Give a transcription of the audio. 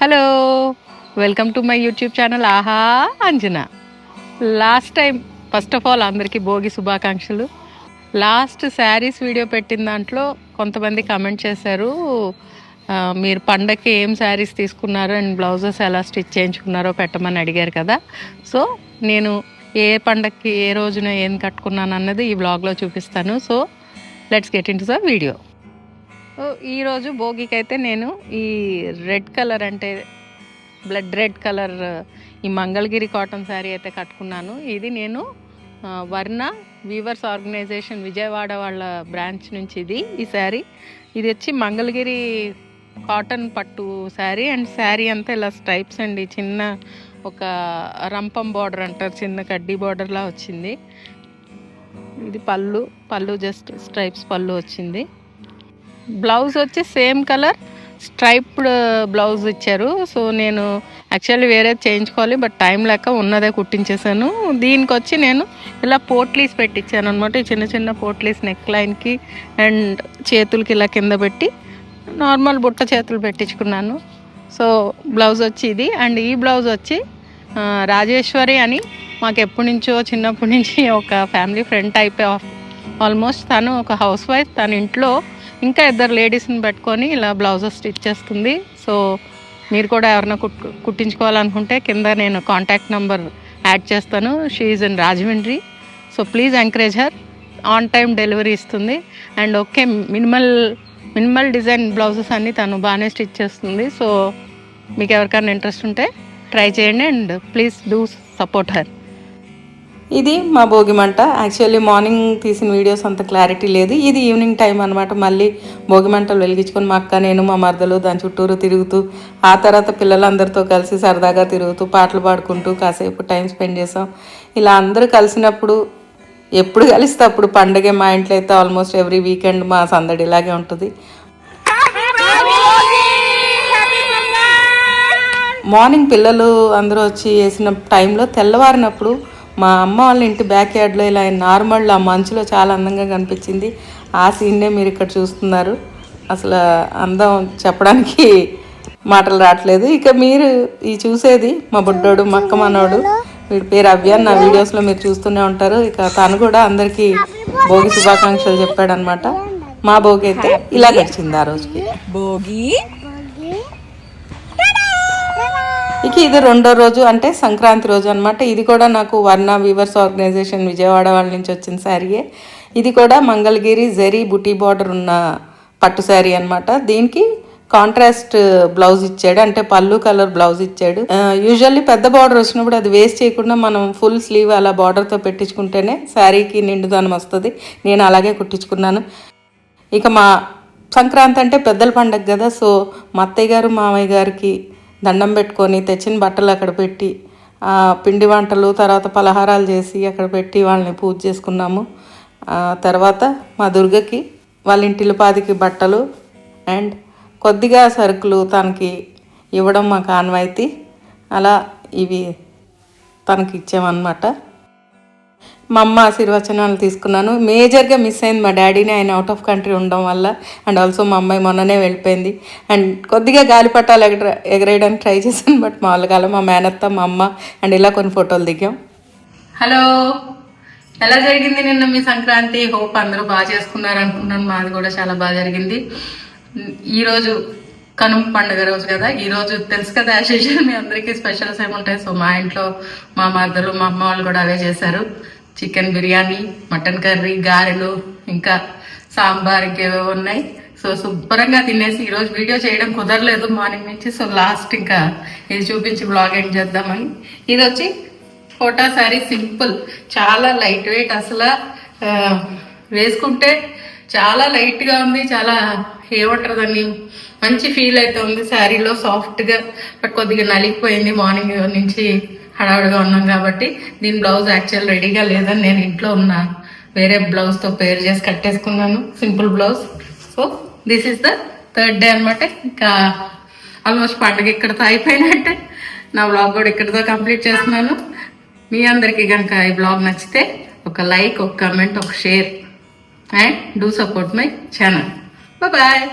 Hello, welcome to my YouTube channel ఆహా Anjana. Last time first of all అందరికీ భోగి శుభాకాంక్షలు. Last saris video పెట్టిన దాంట్లో కొంతమంది కమెంట్ చేశారు, మీరు పండగకి ఏం శారీస్ తీసుకున్నారో అండ్ బ్లౌజెస్ ఎలా స్టిచ్ చేయించుకున్నారో పెట్టమని అడిగారు కదా. సో నేను ఏ పండగకి ఏ రోజున ఏం కట్టుకున్నాను అన్నది ఈ వ్లాగ్లో చూపిస్తాను. So let's get in to the video. ఈరోజు భోగికి అయితే నేను ఈ రెడ్ కలర్ అంటే బ్లడ్ రెడ్ కలర్ ఈ మంగళగిరి కాటన్ శారీ అయితే కట్టుకున్నాను. ఇది నేను వర్ణ వీవర్స్ ఆర్గనైజేషన్ విజయవాడ వాళ్ళ బ్రాంచ్ నుంచి ఈ శారీ. ఇది వచ్చి మంగళగిరి కాటన్ పట్టు శారీ అండ్ శారీ అంతా ఇలా స్ట్రైప్స్ అండి, చిన్న ఒక రంపం బార్డర్ అంటారు, చిన్న కడ్డీ బార్డర్లా వచ్చింది. ఇది పళ్ళు జస్ట్ స్ట్రైప్స్ పళ్ళు వచ్చింది. బ్లౌజ్ వచ్చి సేమ్ కలర్ స్ట్రైప్డ్ బ్లౌజ్ ఇచ్చారు. సో నేను యాక్చువల్లీ వేరే చేయించుకోవాలి, బట్ టైం లేక ఉన్నదే కుట్టించేసాను. దీనికి వచ్చి నేను ఇలా పోట్లీస్ పెట్టించాను అనమాట. చిన్న చిన్న పోట్లీస్ నెక్ లైన్కి అండ్ చేతులకి ఇలా కింద పెట్టి నార్మల్ బుట్ట చేతులు పెట్టించుకున్నాను. సో బ్లౌజ్ వచ్చి ఇది. అండ్ ఈ బ్లౌజ్ వచ్చి రాజేశ్వరి అని మాకు ఎప్పటి నుంచో చిన్నప్పటి నుంచి ఒక family friend type of, almost తను ఒక హౌస్ వైఫ్, తన ఇంట్లో ఇంకా ఇద్దరు లేడీస్ని పెట్టుకొని ఇలా బ్లౌజెస్ స్టిచ్ చేస్తుంది. సో మీరు కూడా ఎవరైనా కుట్టించుకోవాలనుకుంటే కింద నేను కాంటాక్ట్ నెంబర్ యాడ్ చేస్తాను. She is in Rajahmundry. So please encourage her. On time delivery ఇస్తుంది and okay minimal design blouses అన్నీ తను బాగానే స్టిచ్ చేస్తుంది. సో మీకు ఎవరికైనా ఇంట్రెస్ట్ ఉంటే ట్రై చేయండి and please do support her. ఇది మా భోగి మంట. యాక్చువల్లీ మార్నింగ్ తీసిన వీడియోస్ అంత క్లారిటీ లేదు. ఇది ఈవినింగ్ టైం అనమాట. మళ్ళీ భోగి మంటలు వెలిగించుకొని మా అక్క, నేను, మా మరదలు దాని చుట్టూరు తిరుగుతూ, ఆ తర్వాత పిల్లలందరితో కలిసి సరదాగా తిరుగుతూ పాటలు పాడుకుంటూ కాసేపు టైం స్పెండ్ చేసాం. ఇలా అందరూ కలిసినప్పుడు ఎప్పుడు కలిస్తే అప్పుడు పండగే. మా ఇంట్లో అయితే ఆల్మోస్ట్ ఎవ్రీ వీకెండ్ మా సందడి ఇలాగే ఉంటుంది. మార్నింగ్ పిల్లలు అందరూ వచ్చి వేసిన టైంలో తెల్లవారినప్పుడు మా అమ్మ వాళ్ళ ఇంటి బ్యాక్ యార్డ్లో ఇలా నార్మల్ ఆ మంచులో చాలా అందంగా కనిపించింది. ఆ సీన్నే మీరు ఇక్కడ చూస్తున్నారు. అసలు అందం చెప్పడానికి మాటలు రావట్లేదు. ఇక మీరు ఈ చూసేది మా బుడ్డోడు, మా అక్క మనోడు, వీడి పేరు అవ్య. నా వీడియోస్లో మీరు చూస్తూనే ఉంటారు. ఇక తను కూడా అందరికీ భోగి శుభాకాంక్షలు చెప్పాడనమాట. మా భోగి అయితే ఇలా గడిచింది ఆ రోజుకి. భోగి ఇక ఇది రెండో రోజు అంటే సంక్రాంతి రోజు అనమాట. ఇది కూడా నాకు వర్ణ వీవర్స్ ఆర్గనైజేషన్ విజయవాడ వాళ్ళ నుంచి వచ్చిన శారీయే. ఇది కూడా మంగళగిరి జరీ బుటీ బార్డర్ ఉన్న పట్టు శారీ అనమాట. దీనికి కాంట్రాస్ట్ బ్లౌజ్ ఇచ్చాడు, అంటే పళ్ళు కలర్ బ్లౌజ్ ఇచ్చాడు. యూజువల్లీ పెద్ద బార్డర్ వచ్చినప్పుడు అది వేస్ట్ చేయకుండా మనం ఫుల్ స్లీవ్ అలా బార్డర్తో పెట్టించుకుంటేనే శారీకి నిండుదనం వస్తుంది. నేను అలాగే కుట్టించుకున్నాను. ఇక మా సంక్రాంతి అంటే పెద్దల పండగ కదా. సో మా అత్తయ్య గారు మామయ్య గారికి దండం పెట్టుకొని తెచ్చిన బట్టలు అక్కడ పెట్టి పిండి వంటలు తర్వాత పలహారాలు చేసి అక్కడ పెట్టి వాళ్ళని పూజ చేసుకున్నాము. తర్వాత మా దుర్గకి వాళ్ళ ఇంటిలో పాదికి బట్టలు అండ్ కొద్దిగా సరుకులు తనకి ఇవ్వడం మాకు ఆనవాయితీ. అలా ఇవి తనకి ఇచ్చామన్నమాట. మా అమ్మ ఆశీర్వచనాలు తీసుకున్నాను. మేజర్గా మిస్ అయింది మా డాడీని, ఆయన అవుట్ ఆఫ్ కంట్రీ ఉండడం వల్ల. అండ్ ఆల్సో మా అమ్మాయి మొన్ననే వెళ్ళిపోయింది. అండ్ కొద్దిగా గాలిపటాలు ఎగరేయడానికి ట్రై చేశాను, బట్ మామూలుగా మా మేనత్త, మా అమ్మ అండ్ ఇలా కొన్ని ఫోటోలు దిగాం. హలో, ఎలా జరిగింది నిన్న మీ సంక్రాంతి? హోప్ అందరూ బాగా చేసుకున్నారు అనుకున్నాను. మాది కూడా చాలా బాగా జరిగింది. ఈరోజు కనుమ పండుగ రోజు కదా. ఈరోజు తెలుసు కదా, యాజ్ యూజువల్ మీ అందరికీ స్పెషల్స్ ఏముంటాయి. సో మా ఇంట్లో మా మదరు, మా అమ్మ వాళ్ళు కూడా అవే చేశారు. చికెన్ బిర్యానీ, మటన్ కర్రీ, గారెలు, ఇంకా సాంబార్, ఇంకేవో ఉన్నాయి. సో శుభ్రంగా తినేసి ఈరోజు వీడియో చేయడం కుదరలేదు మార్నింగ్ నుంచి. సో లాస్ట్ ఇంకా ఇది చూపించి బ్లాగ్ ఎండ్ చేద్దామని. ఇది వచ్చి కోటా శారీ, సింపుల్, చాలా లైట్ వెయిట్. అసలు వేసుకుంటే చాలా లైట్గా ఉంది, చాలా ఏమంటారు దాన్ని, మంచి ఫీల్ అయితే ఉంది శారీలో, సాఫ్ట్గా. బట్ కొద్దిగా నలిగిపోయింది మార్నింగ్ నుంచి హడావుడిగా ఉన్నాం కాబట్టి. దీని బ్లౌజ్ యాక్చువల్ రెడీగా లేదని నేను ఇంట్లో ఉన్న వేరే బ్లౌజ్తో పేర్ చేసి కట్టేసుకున్నాను, simple blouse. So this is the third day అనమాట. ఇంకా ఆల్మోస్ట్ పండుగ ఇక్కడితో అయిపోయినట్టే. నా బ్లాగ్ కూడా ఇక్కడితో కంప్లీట్ చేస్తున్నాను. మీ అందరికీ కనుక ఈ బ్లాగ్ నచ్చితే ఒక లైక్, ఒక కమెంట్, ఒక share and do support my channel. Bye.